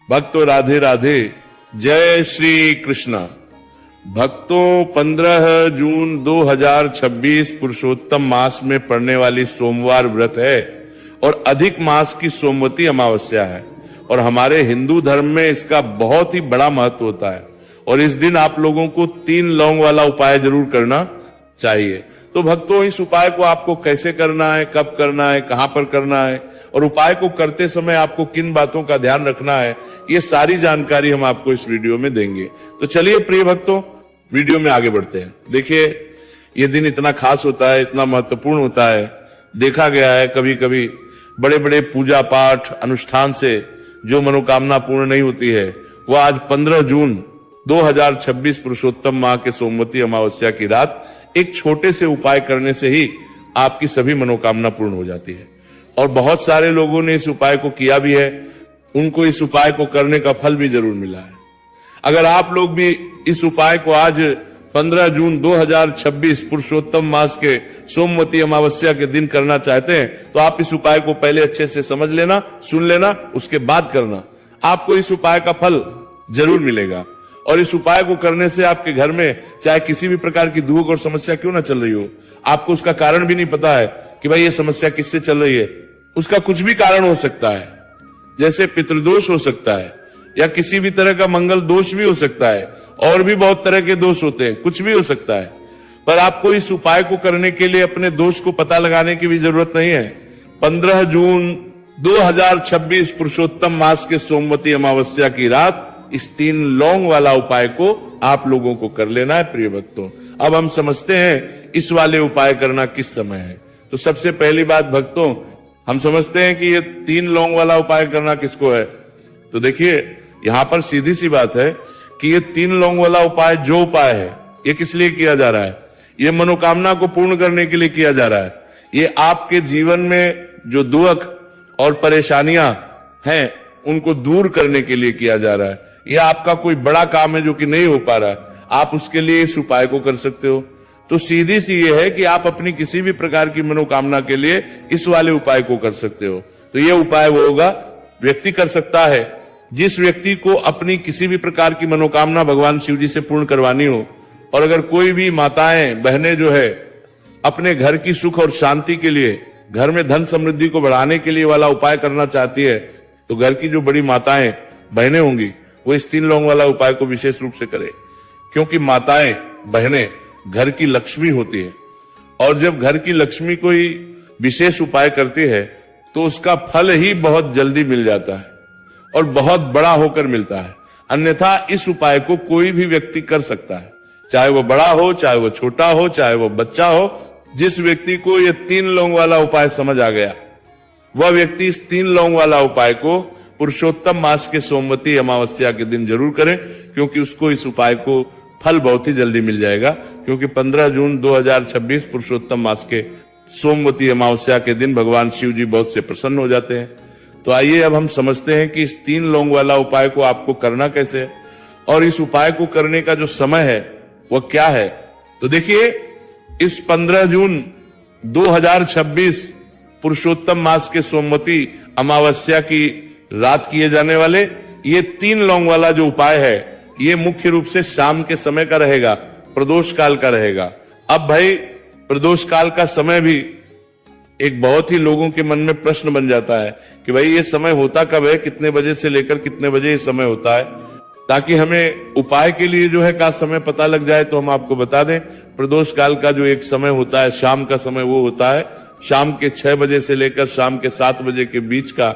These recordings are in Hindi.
भक्तों राधे राधे, जय श्री कृष्ण। भक्तों 15 जून 2026 पुरुषोत्तम मास में पड़ने वाली सोमवार व्रत है और अधिक मास की सोमवती अमावस्या है और हमारे हिंदू धर्म में इसका बहुत ही बड़ा महत्व होता है और इस दिन आप लोगों को 3 लौंग वाला उपाय जरूर करना चाहिए। तो भक्तों इस उपाय को आपको कैसे करना है, कब करना है, कहां पर करना है और उपाय को करते समय आपको किन बातों का ध्यान रखना है, ये सारी जानकारी हम आपको इस वीडियो में देंगे। तो चलिए प्रिय भक्तों, वीडियो में आगे बढ़ते हैं। देखिए ये दिन इतना खास होता है, इतना महत्वपूर्ण होता है। देखा गया है कभी कभी बड़े बड़े पूजा पाठ अनुष्ठान से जो मनोकामना पूर्ण नहीं होती है, वह आज 15 जून 2026 पुरुषोत्तम माह के सोमवती अमावस्या की रात एक छोटे से उपाय करने से ही आपकी सभी मनोकामना पूर्ण हो जाती है। और बहुत सारे लोगों ने इस उपाय को किया भी है, उनको इस उपाय को करने का फल भी जरूर मिला है। अगर आप लोग भी इस उपाय को आज 15 जून 2026 पुरुषोत्तम मास के सोमवती अमावस्या के दिन करना चाहते हैं तो आप इस उपाय को पहले अच्छे से समझ लेना, सुन लेना, उसके बाद करना। आपको इस उपाय का फल जरूर मिलेगा और इस उपाय को करने से आपके घर में चाहे किसी भी प्रकार की दुख और समस्या क्यों ना चल रही हो, आपको उसका कारण भी नहीं पता है कि भाई ये समस्या किससे चल रही है, उसका कुछ भी कारण हो सकता है। जैसे पितृदोष हो सकता है या किसी भी तरह का मंगल दोष भी हो सकता है और भी बहुत तरह के दोष होते हैं, कुछ भी हो सकता है। पर आपको इस उपाय को करने के लिए अपने दोष को पता लगाने की भी जरूरत नहीं है। 15 जून 2026 पुरुषोत्तम मास के सोमवती अमावस्या की रात इस 3 लौंग वाला उपाय को आप लोगों को कर लेना है प्रिय भक्तों। अब हम समझते हैं इस वाले उपाय करना किस समय है। तो सबसे पहली बात भक्तों, हम समझते हैं कि ये 3 लौंग वाला उपाय करना किसको है। तो देखिए यहां पर सीधी सी बात है कि ये 3 लौंग वाला उपाय जो उपाय है ये किस लिए किया जा रहा है, ये मनोकामना को पूर्ण करने के लिए किया जा रहा है। ये आपके जीवन में जो दुख और परेशानियां हैं उनको दूर करने के लिए किया जा रहा है। यह आपका कोई बड़ा काम है जो कि नहीं हो पा रहा है, आप उसके लिए इस उपाय को कर सकते हो। तो सीधी सी ये है कि आप अपनी किसी भी प्रकार की मनोकामना के लिए इस वाले उपाय को कर सकते हो। तो ये उपाय वो होगा, व्यक्ति कर सकता है जिस व्यक्ति को अपनी किसी भी प्रकार की मनोकामना भगवान शिव जी से पूर्ण करवानी हो। और अगर कोई भी माताएं बहनें जो है अपने घर की सुख और शांति के लिए, घर में धन समृद्धि को बढ़ाने के लिए वाला उपाय करना चाहती है, तो घर की जो बड़ी माताएं बहनें होंगी वो इस 3 लौंग वाला उपाय को विशेष रूप से करें, क्योंकि माताएं बहनें घर की लक्ष्मी होती है और जब घर की लक्ष्मी कोई विशेष उपाय करती है तो उसका फल ही बहुत जल्दी मिल जाता है और बहुत बड़ा होकर मिलता है। अन्यथा इस उपाय को कोई भी व्यक्ति कर सकता है, चाहे वो बड़ा हो, चाहे वो छोटा हो, चाहे वो बच्चा हो। जिस व्यक्ति को ये 3 लौंग वाला उपाय समझ आ गया वह व्यक्ति इस 3 लौंग वाला उपाय को पुरुषोत्तम मास के सोमवती अमावस्या के दिन जरूर करें, क्योंकि उसको इस उपाय को फल बहुत ही जल्दी मिल जाएगा। क्योंकि 15 जून 2026 पुरुषोत्तम मास के सोमवती अमावस्या के दिन भगवान शिव जी बहुत से प्रसन्न हो जाते हैं। तो आइए अब हम समझते हैं कि इस 3 लौंग वाला उपाय को आपको करना कैसे है और इस उपाय को करने का जो समय है वह क्या है। तो देखिए इस 15 जून 2026 पुरुषोत्तम मास के सोमवती अमावस्या की रात किए जाने वाले ये 3 लौंग वाला जो उपाय है ये मुख्य रूप से शाम के समय का रहेगा, प्रदोष काल का रहेगा। अब भाई प्रदोष काल का समय भी एक बहुत ही लोगों के मन में प्रश्न बन जाता है कि भाई ये समय होता कब है, कितने बजे से लेकर कितने बजे ये समय होता है। ताकि हमें उपाय के लिए जो है का समय पता लग जाए तो हम आपको बता दें, प्रदोष काल का जो एक समय होता है शाम का समय, वो होता है शाम के 6 बजे से लेकर शाम के 7 बजे के बीच का।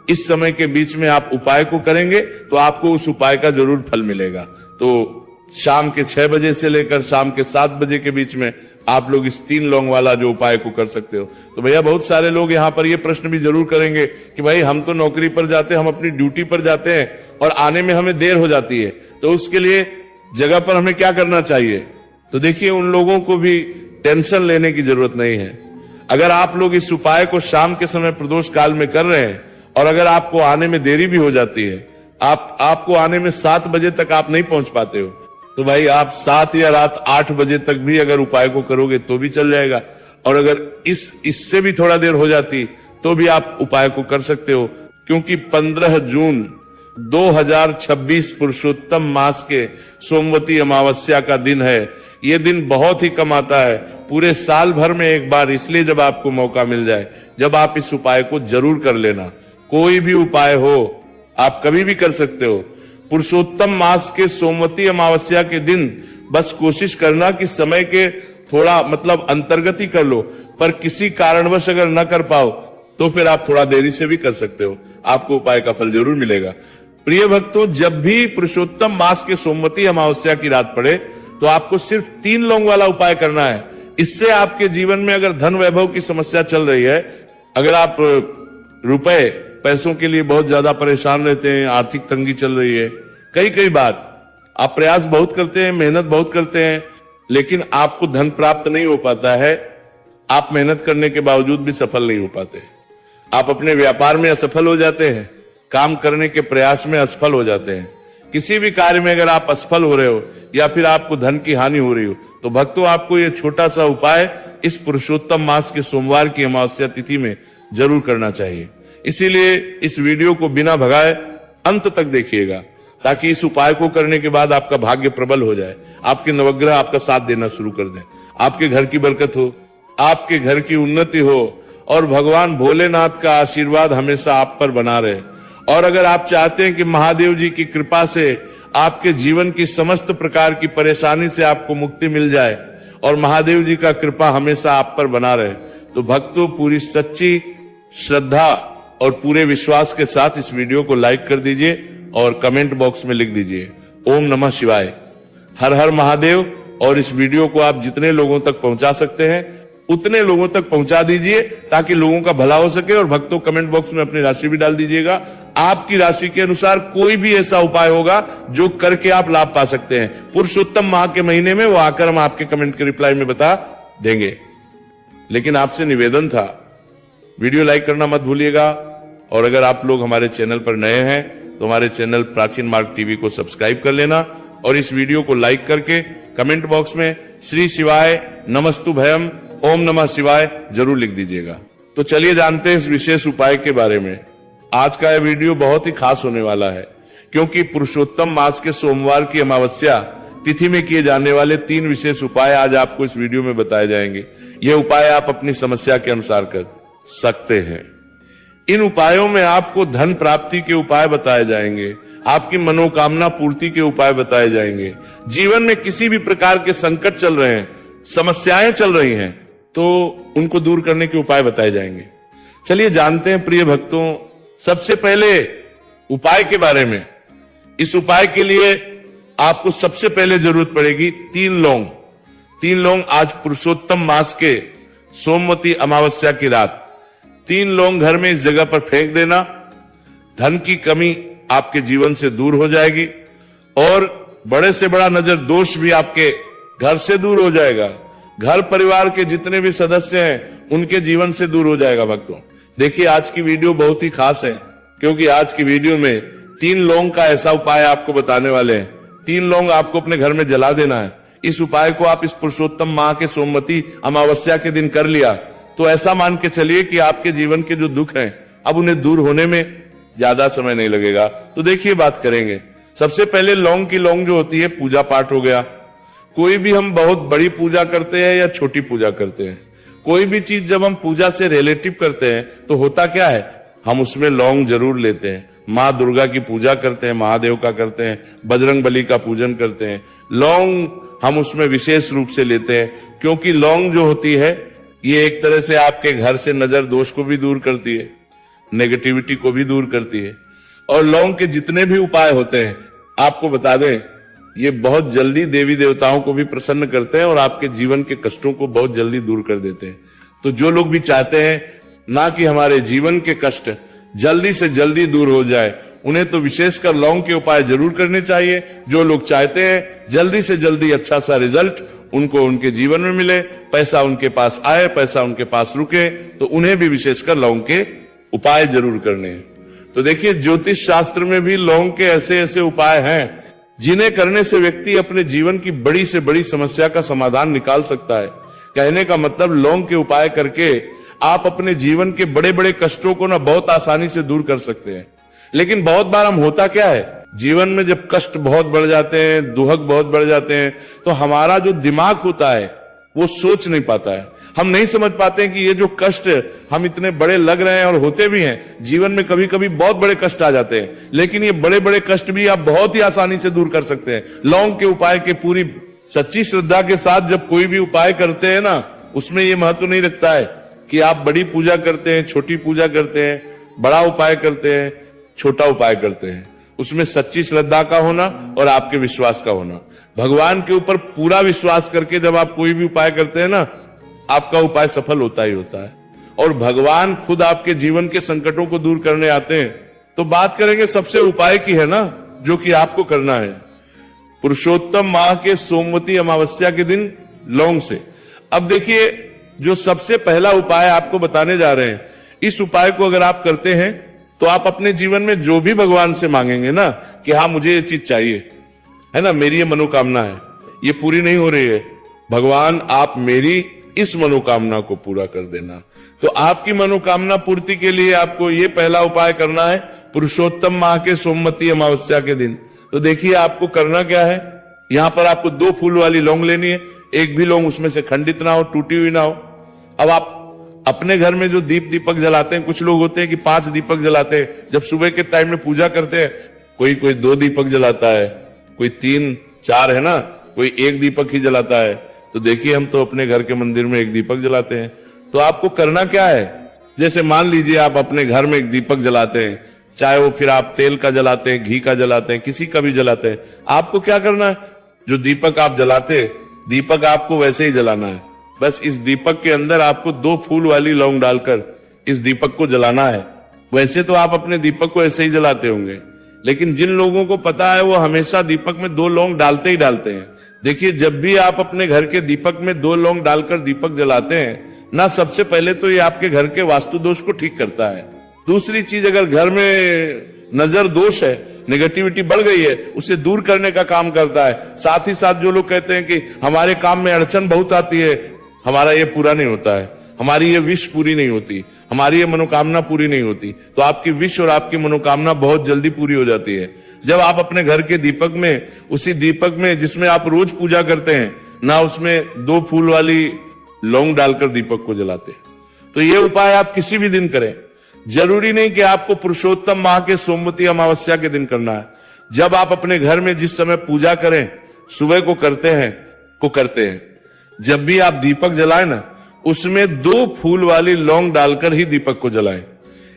इस समय के बीच में आप उपाय को करेंगे तो आपको उस उपाय का जरूर फल मिलेगा। तो शाम के 6 बजे से लेकर शाम के 7 बजे के बीच में आप लोग इस 3 लौंग वाला जो उपाय को कर सकते हो। तो भैया बहुत सारे लोग यहाँ पर ये प्रश्न भी जरूर करेंगे कि भाई हम तो नौकरी पर जाते हैं, हम अपनी ड्यूटी पर जाते हैं और आने में हमें देर हो जाती है, तो उसके लिए जगह पर हमें क्या करना चाहिए। तो देखिए उन लोगों को भी टेंशन लेने की जरूरत नहीं है। अगर आप लोग इस उपाय को शाम के समय प्रदोष काल में कर रहे हैं और अगर आपको आने में देरी भी हो जाती है, आपको आने में 7 बजे तक आप नहीं पहुंच पाते हो, तो भाई आप 7 या रात 8 बजे तक भी अगर उपाय को करोगे तो भी चल जाएगा। और अगर इससे भी थोड़ा देर हो जाती तो भी आप उपाय को कर सकते हो, क्योंकि 15 जून 2026 पुरुषोत्तम मास के सोमवती अमावस्या का दिन है। ये दिन बहुत ही कम आता है, पूरे साल भर में एक बार, इसलिए जब आपको मौका मिल जाए, जब आप इस उपाय को जरूर कर लेना। कोई भी उपाय हो, आप कभी भी कर सकते हो। पुरुषोत्तम मास के सोमवती अमावस्या के दिन बस कोशिश करना कि समय के थोड़ा अंतर्गत ही कर लो, पर किसी कारणवश अगर न कर पाओ तो फिर आप थोड़ा देरी से भी कर सकते हो, आपको उपाय का फल जरूर मिलेगा। प्रिय भक्तों, जब भी पुरुषोत्तम मास के सोमवती अमावस्या की रात पड़े तो आपको सिर्फ 3 लौंग वाला उपाय करना है। इससे आपके जीवन में अगर धन वैभव की समस्या चल रही है, अगर आप रुपए पैसों के लिए बहुत ज्यादा परेशान रहते हैं, आर्थिक तंगी चल रही है, कई बार आप प्रयास बहुत करते हैं, मेहनत बहुत करते हैं, लेकिन आपको धन प्राप्त नहीं हो पाता है, आप मेहनत करने के बावजूद भी सफल नहीं हो पाते, आप अपने व्यापार में असफल हो जाते हैं, काम करने के प्रयास में असफल हो जाते हैं, किसी भी कार्य में अगर आप असफल हो रहे हो या फिर आपको धन की हानि हो रही हो, तो भक्तों आपको ये छोटा सा उपाय इस पुरुषोत्तम मास के सोमवार की अमावस्या तिथि में जरूर करना चाहिए। इसीलिए इस वीडियो को बिना भगाए अंत तक देखिएगा, ताकि इस उपाय को करने के बाद आपका भाग्य प्रबल हो जाए, आपके नवग्रह आपका साथ देना शुरू कर दें, आपके घर की बरकत हो, आपके घर की उन्नति हो और भगवान भोलेनाथ का आशीर्वाद हमेशा आप पर बना रहे। और अगर आप चाहते हैं कि महादेव जी की कृपा से आपके जीवन की समस्त प्रकार की परेशानी से आपको मुक्ति मिल जाए और महादेव जी का कृपा हमेशा आप पर बना रहे, तो भक्तों पूरी सच्ची श्रद्धा और पूरे विश्वास के साथ इस वीडियो को लाइक कर दीजिए और कमेंट बॉक्स में लिख दीजिए ओम नमः शिवाय, हर हर महादेव। और इस वीडियो को आप जितने लोगों तक पहुंचा सकते हैं उतने लोगों तक पहुंचा दीजिए, ताकि लोगों का भला हो सके। और भक्तों कमेंट बॉक्स में अपनी राशि भी डाल दीजिएगा, आपकी राशि के अनुसार कोई भी ऐसा उपाय होगा जो करके आप लाभ पा सकते हैं। पुरुषोत्तम माह के महीने में वो आकर हम आपके कमेंट के रिप्लाई में बता देंगे। लेकिन आपसे निवेदन था, वीडियो लाइक करना मत भूलिएगा। और अगर आप लोग हमारे चैनल पर नए हैं तो हमारे चैनल प्राचीन मार्ग टीवी को सब्सक्राइब कर लेना और इस वीडियो को लाइक करके कमेंट बॉक्स में श्री शिवाय नमस्तु भयम ओम नमः शिवाय जरूर लिख दीजिएगा। तो चलिए जानते हैं इस विशेष उपाय के बारे में। आज का यह वीडियो बहुत ही खास होने वाला है, क्योंकि पुरुषोत्तम मास के सोमवार की अमावस्या तिथि में किए जाने वाले 3 विशेष उपाय आज आपको इस वीडियो में बताए जाएंगे। ये उपाय आप अपनी समस्या के अनुसार कर सकते हैं। इन उपायों में आपको धन प्राप्ति के उपाय बताए जाएंगे, आपकी मनोकामना पूर्ति के उपाय बताए जाएंगे। जीवन में किसी भी प्रकार के संकट चल रहे हैं, समस्याएं चल रही हैं, तो उनको दूर करने के उपाय बताए जाएंगे। चलिए जानते हैं प्रिय भक्तों, सबसे पहले उपाय के बारे में। इस उपाय के लिए आपको सबसे पहले जरूरत पड़ेगी 3 लौंग। 3 लौंग आज पुरुषोत्तम मास के सोमवती अमावस्या की रात 3 लौंग घर में इस जगह पर फेंक देना। धन की कमी आपके जीवन से दूर हो जाएगी और बड़े से बड़ा नजर दोष भी आपके घर से दूर हो जाएगा। घर परिवार के जितने भी सदस्य हैं उनके जीवन से दूर हो जाएगा। भक्तों देखिए, आज की वीडियो बहुत ही खास है, क्योंकि आज की वीडियो में 3 लौंग का ऐसा उपाय आपको बताने वाले हैं। 3 लौंग आपको अपने घर में जला देना है। इस उपाय को आप इस पुरुषोत्तम माह के सोमवती अमावस्या के दिन कर लिया तो ऐसा मान के चलिए कि आपके जीवन के जो दुख हैं अब उन्हें दूर होने में ज्यादा समय नहीं लगेगा। तो देखिए बात करेंगे। सबसे पहले लौंग की लौंग जो होती है, पूजा पाठ हो गया। कोई भी हम बहुत बड़ी पूजा करते हैं या छोटी पूजा करते हैं, कोई भी चीज जब हम पूजा से रिलेटिव करते हैं तो होता क्या है, हम उसमें लौंग जरूर लेते हैं। माँ दुर्गा की पूजा करते हैं, महादेव का करते हैं, बजरंग बली का पूजन करते हैं, लौंग हम उसमें विशेष रूप से लेते हैं, क्योंकि लौंग जो होती है ये एक तरह से आपके घर से नजर दोष को भी दूर करती है, नेगेटिविटी को भी दूर करती है। और लौंग के जितने भी उपाय होते हैं आपको बता दें, ये बहुत जल्दी देवी देवताओं को भी प्रसन्न करते हैं और आपके जीवन के कष्टों को बहुत जल्दी दूर कर देते हैं। तो जो लोग भी चाहते हैं ना कि हमारे जीवन के कष्ट जल्दी से जल्दी दूर हो जाए, उन्हें तो विशेषकर लौंग के उपाय जरूर करने चाहिए। जो लोग चाहते हैं जल्दी से जल्दी अच्छा सा रिजल्ट उनको उनके जीवन में मिले, पैसा उनके पास आए, पैसा उनके पास रुके, तो उन्हें भी विशेषकर लौंग के उपाय जरूर करने हैं। तो देखिए, ज्योतिष शास्त्र में भी लौंग के ऐसे ऐसे उपाय हैं जिन्हें करने से व्यक्ति अपने जीवन की बड़ी से बड़ी समस्या का समाधान निकाल सकता है। कहने का मतलब, लौंग के उपाय करके आप अपने जीवन के बड़े बड़े कष्टों को ना बहुत आसानी से दूर कर सकते हैं। लेकिन बहुत बार हम होता क्या है, जीवन में जब कष्ट बहुत बढ़ जाते हैं, दुहक बहुत बढ़ जाते हैं, तो हमारा जो दिमाग होता है वो सोच नहीं पाता है। हम नहीं समझ पाते हैं कि ये जो कष्ट हम इतने बड़े लग रहे हैं और होते भी हैं, जीवन में कभी कभी बहुत बड़े कष्ट आ जाते हैं, लेकिन ये बड़े बड़े कष्ट भी आप बहुत ही आसानी से दूर कर सकते हैं। लौंग के उपाय के पूरी सच्ची श्रद्धा के साथ जब कोई भी उपाय करते हैं ना, उसमें ये महत्व नहीं रखता है कि आप बड़ी पूजा करते हैं, छोटी पूजा करते हैं, बड़ा उपाय करते हैं, छोटा उपाय करते हैं। उसमें सच्ची श्रद्धा का होना और आपके विश्वास का होना। भगवान के ऊपर पूरा विश्वास करके जब आप कोई भी उपाय करते हैं ना, आपका उपाय सफल होता ही होता है। और भगवान खुद आपके जीवन के संकटों को दूर करने आते हैं। तो बात करेंगे सबसे उपाय की है ना, जो कि आपको करना है पुरुषोत्तम माह के सोमवती अमावस्या के दिन लौंग से। अब देखिए, जो सबसे पहला उपाय आपको बताने जा रहे हैं, इस उपाय को अगर आप करते हैं तो आप अपने जीवन में जो भी भगवान से मांगेंगे ना कि हाँ मुझे ये चीज चाहिए, है ना, मेरी ये मनोकामना है, ये पूरी नहीं हो रही है, भगवान आप मेरी इस मनोकामना को पूरा कर देना। तो आपकी मनोकामना पूर्ति के लिए आपको ये पहला उपाय करना है पुरुषोत्तम माह के सोमवती अमावस्या के दिन। तो देखिए आपको करना क्या है, यहां पर आपको 2 फूल वाली लौंग लेनी है, एक भी लौंग उसमें से खंडित ना हो, टूटी हुई ना हो। अब आप अपने घर में जो दीपक जलाते हैं, कुछ लोग होते हैं कि 5 दीपक जलाते हैं, जब सुबह के टाइम में पूजा करते हैं, कोई 2 दीपक जलाता है, कोई 3 4 है ना, कोई 1 दीपक ही जलाता है। तो देखिए हम तो अपने घर के मंदिर में 1 दीपक जलाते हैं। तो आपको करना क्या है, जैसे मान लीजिए आप अपने घर में 1 दीपक जलाते हैं, चाहे वो फिर आप तेल का जलाते हैं, घी का जलाते हैं, किसी का भी जलाते हैं, आपको क्या करना है, जो दीपक आप जलाते हैं, दीपक आपको वैसे ही जलाना है। बस इस दीपक के अंदर आपको 2 फूल वाली लौंग डालकर इस दीपक को जलाना है। वैसे तो आप अपने दीपक को ऐसे ही जलाते होंगे, लेकिन जिन लोगों को पता है वो हमेशा दीपक में 2 लौंग डालते ही डालते हैं। देखिए, जब भी आप अपने घर के दीपक में 2 लौंग डालकर दीपक जलाते हैं ना, सबसे पहले तो ये आपके घर के वास्तु दोष को ठीक करता है। दूसरी चीज, अगर घर में नजर दोष है, नेगेटिविटी बढ़ गई है, उसे दूर करने का काम करता है। साथ ही साथ जो लोग कहते हैं कि हमारे काम में अड़चन बहुत आती है, हमारा ये पूरा नहीं होता है, हमारी ये विश पूरी नहीं होती, हमारी ये मनोकामना पूरी नहीं होती, तो आपकी विश और आपकी मनोकामना बहुत जल्दी पूरी हो जाती है। जब आप अपने घर के दीपक में, उसी दीपक में जिसमें आप रोज पूजा करते हैं ना, उसमें 2 फूल वाली लौंग डालकर दीपक को जलाते हैं। तो ये उपाय आप किसी भी दिन करें, जरूरी नहीं कि आपको पुरुषोत्तम माह के सोमवती अमावस्या के दिन करना है। जब आप अपने घर में जिस समय पूजा करें, सुबह को करते हैं, जब भी आप दीपक जलाएं ना, उसमें 2 फूल वाली लौंग डालकर ही दीपक को जलाएं।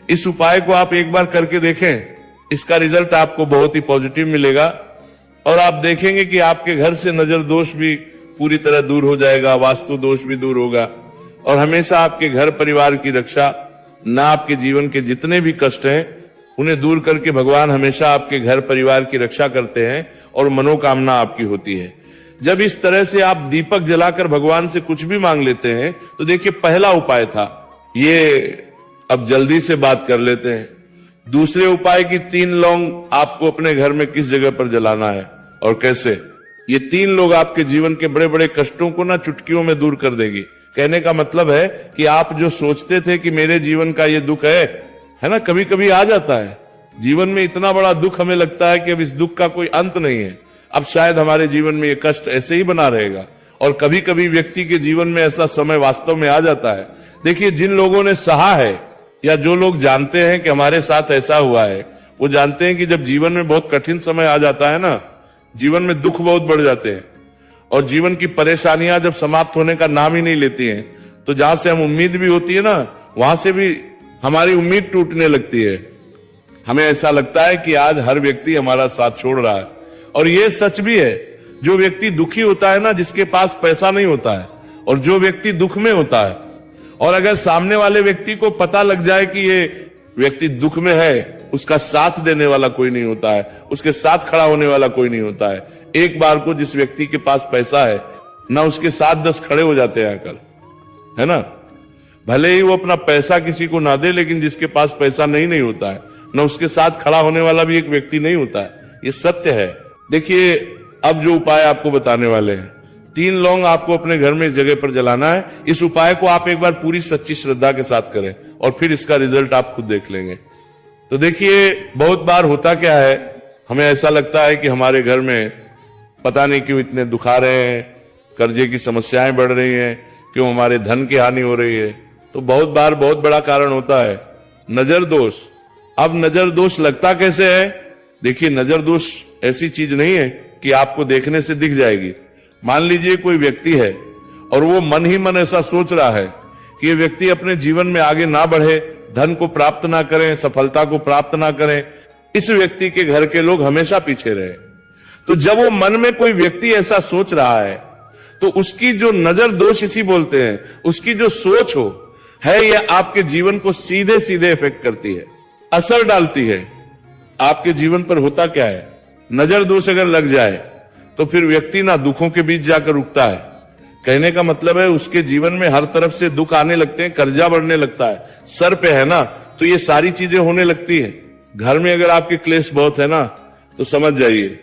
इस उपाय को आप एक बार करके देखें, इसका रिजल्ट आपको बहुत ही पॉजिटिव मिलेगा और आप देखेंगे कि आपके घर से नजर दोष भी पूरी तरह दूर हो जाएगा, वास्तु दोष भी दूर होगा और हमेशा आपके घर परिवार की रक्षा, ना आपके जीवन के जितने भी कष्ट हैं उन्हें दूर करके भगवान हमेशा आपके घर परिवार की रक्षा करते हैं और मनोकामना आपकी होती है। जब इस तरह से आप दीपक जलाकर भगवान से कुछ भी मांग लेते हैं, तो देखिए पहला उपाय था ये, अब जल्दी से बात कर लेते हैं। दूसरे उपाय की 3 लौंग आपको अपने घर में किस जगह पर जलाना है और कैसे। ये 3 लोग आपके जीवन के बड़े बड़े कष्टों को ना चुटकियों में दूर कर देगी। कहने का मतलब है कि आप जो सोचते थे कि मेरे जीवन का ये दुख है ना, कभी कभी आ जाता है जीवन में इतना बड़ा दुख, हमें लगता है कि अब इस दुख का कोई अंत नहीं है, अब शायद हमारे जीवन में ये कष्ट ऐसे ही बना रहेगा। और कभी कभी व्यक्ति के जीवन में ऐसा समय वास्तव में आ जाता है। देखिए, जिन लोगों ने सहा है या जो लोग जानते हैं कि हमारे साथ ऐसा हुआ है, वो जानते हैं कि जब जीवन में बहुत कठिन समय आ जाता है ना, जीवन में दुख बहुत बढ़ जाते हैं और जीवन की परेशानियां जब समाप्त होने का नाम ही नहीं लेती हैं, तो जहां से हम उम्मीद भी होती है ना, वहां से भी हमारी उम्मीद टूटने लगती है। हमें ऐसा लगता है कि आज हर व्यक्ति हमारा साथ छोड़ रहा है। और ये सच भी है, जो व्यक्ति दुखी होता है ना, जिसके पास पैसा नहीं होता है, और जो व्यक्ति दुख में होता है, और अगर सामने वाले व्यक्ति को पता लग जाए कि ये व्यक्ति दुख में है, उसका साथ देने वाला कोई नहीं होता है, उसके साथ खड़ा होने वाला कोई नहीं होता है। एक बार को जिस व्यक्ति के पास पैसा है ना, उसके साथ 10 खड़े हो जाते हैं आकर, है ना। भले ही वो अपना पैसा किसी को ना दे, लेकिन जिसके पास पैसा नहीं होता है ना, उसके साथ खड़ा होने वाला भी एक व्यक्ति नहीं होता है। ये सत्य है। देखिए, अब जो उपाय आपको बताने वाले हैं, 3 लौंग आपको अपने घर में इस जगह पर जलाना है। इस उपाय को आप एक बार पूरी सच्ची श्रद्धा के साथ करें और फिर इसका रिजल्ट आप खुद देख लेंगे। तो देखिए, बहुत बार होता क्या है, हमें ऐसा लगता है कि हमारे घर में पता नहीं क्यों इतने दुख आ रहे हैं, कर्जे की समस्याएं बढ़ रही हैं, क्यों हमारे धन की हानि हो रही है। तो बहुत बार बहुत बड़ा कारण होता है नजर दोष। अब नजर दोष लगता कैसे है? देखिए, नजर दोष ऐसी चीज नहीं है कि आपको देखने से दिख जाएगी। मान लीजिए कोई व्यक्ति है और वो मन ही मन ऐसा सोच रहा है कि ये व्यक्ति अपने जीवन में आगे ना बढ़े, धन को प्राप्त ना करें, सफलता को प्राप्त ना करें, इस व्यक्ति के घर के लोग हमेशा पीछे रहे। तो जब वो मन में कोई व्यक्ति ऐसा सोच रहा है तो उसकी जो नजर दोष इसी बोलते हैं, उसकी जो सोच हो है, ये आपके जीवन को सीधे सीधे इफेक्ट करती है, असर डालती है। आपके जीवन पर होता क्या है, नजर दोष अगर लग जाए तो फिर व्यक्ति ना दुखों के बीच जाकर रुकता है। कहने का मतलब है उसके जीवन में हर तरफ से दुख आने लगते हैं, कर्जा बढ़ने लगता है, सर पे है ना, तो ये सारी चीजें होने लगती हैं। घर में अगर आपके क्लेश बहुत है ना, तो समझ जाइए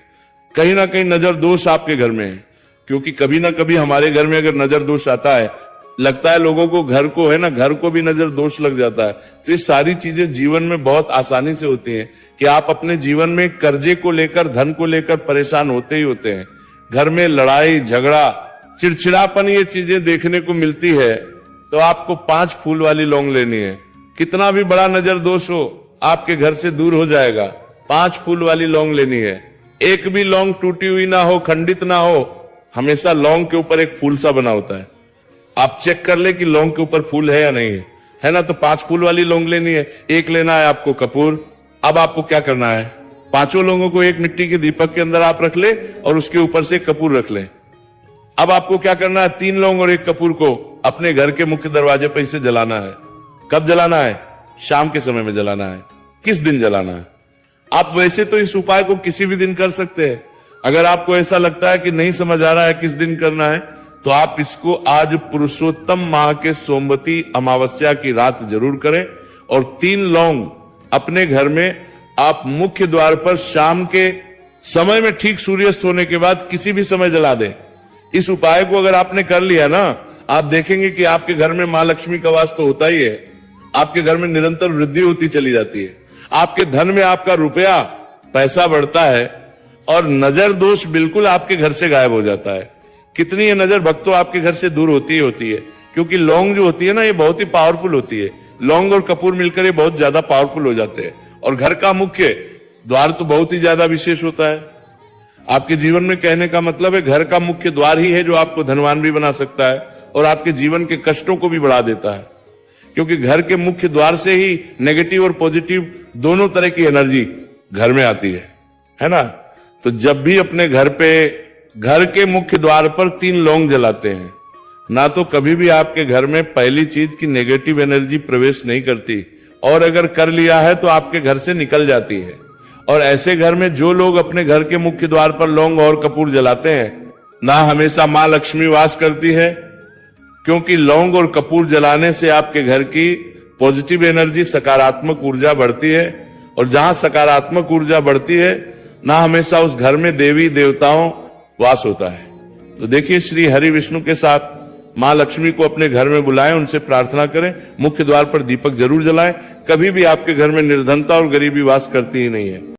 कहीं ना कहीं नजर दोष आपके घर में है। क्योंकि कभी ना कभी हमारे घर में अगर नजर दोष आता है, लगता है लोगों को, घर को है ना, घर को भी नजर दोष लग जाता है। तो ये सारी चीजें जीवन में बहुत आसानी से होती हैं कि आप अपने जीवन में कर्जे को लेकर, धन को लेकर परेशान होते ही होते हैं। घर में लड़ाई झगड़ा, चिड़चिड़ापन, ये चीजें देखने को मिलती है। तो आपको 5 फूल वाली लौंग लेनी है। कितना भी बड़ा नजर दोष हो, आपके घर से दूर हो जाएगा। 5 फूल वाली लौंग लेनी है। एक भी लौंग टूटी हुई ना हो, खंडित ना हो, हमेशा लौंग के ऊपर एक फूल सा बना होता है। आप चेक कर ले कि लौंग के ऊपर फूल है या नहीं है, है ना। तो 5 फूल वाली लौंग लेनी है। एक लेना है आपको कपूर। अब आपको क्या करना है, 5 लौंगों को एक मिट्टी के दीपक के अंदर आप रख ले और उसके ऊपर से कपूर रख ले। अब आपको क्या करना है, 3 लौंग और 1 कपूर को अपने घर के मुख्य दरवाजे पर इसे जलाना है। कब जलाना है? शाम के समय में जलाना है। किस दिन जलाना है? आप वैसे तो इस उपाय को किसी भी दिन कर सकते हैं। अगर आपको ऐसा लगता है कि नहीं समझ आ रहा है किस दिन करना है, तो आप इसको आज पुरुषोत्तम माह के सोमवती अमावस्या की रात जरूर करें। और 3 लौंग अपने घर में आप मुख्य द्वार पर शाम के समय में, ठीक सूर्यास्त होने के बाद किसी भी समय जला दें। इस उपाय को अगर आपने कर लिया ना, आप देखेंगे कि आपके घर में मां लक्ष्मी का वास तो होता ही है। आपके घर में निरंतर वृद्धि होती चली जाती है। आपके धन में आपका रुपया, पैसा बढ़ता है और नजर दोष बिल्कुल आपके घर से गायब हो जाता है। कितनी ये नजर भक्तों आपके घर से दूर होती ही होती है। क्योंकि लौंग जो होती है ना, ये बहुत ही पावरफुल होती है। लौंग और कपूर मिलकर ये बहुत ज्यादा पावरफुल हो जाते हैं। और घर का मुख्य द्वार तो बहुत ही ज्यादा विशेष होता है आपके जीवन में। कहने का मतलब है घर का मुख्य द्वार ही है जो आपको धनवान भी बना सकता है और आपके जीवन के कष्टों को भी बढ़ा देता है। क्योंकि घर के मुख्य द्वार से ही नेगेटिव और पॉजिटिव दोनों तरह की एनर्जी घर में आती है ना। तो जब भी अपने घर पे, घर के मुख्य द्वार पर 3 लौंग जलाते हैं ना, तो कभी भी आपके घर में पहली चीज की नेगेटिव एनर्जी प्रवेश नहीं करती, और अगर कर लिया है तो आपके घर से निकल जाती है। और ऐसे घर में जो लोग अपने घर के मुख्य द्वार पर लौंग और कपूर जलाते हैं ना, हमेशा मां लक्ष्मी वास करती है। क्योंकि लौंग और कपूर जलाने से आपके घर की पॉजिटिव एनर्जी, सकारात्मक ऊर्जा बढ़ती है। और जहां सकारात्मक ऊर्जा बढ़ती है ना, हमेशा उस घर में देवी देवताओं वास होता है। तो देखिए, श्री हरि विष्णु के साथ मां लक्ष्मी को अपने घर में बुलाएं, उनसे प्रार्थना करें, मुख्य द्वार पर दीपक जरूर जलाएं। कभी भी आपके घर में निर्धनता और गरीबी वास करती ही नहीं है।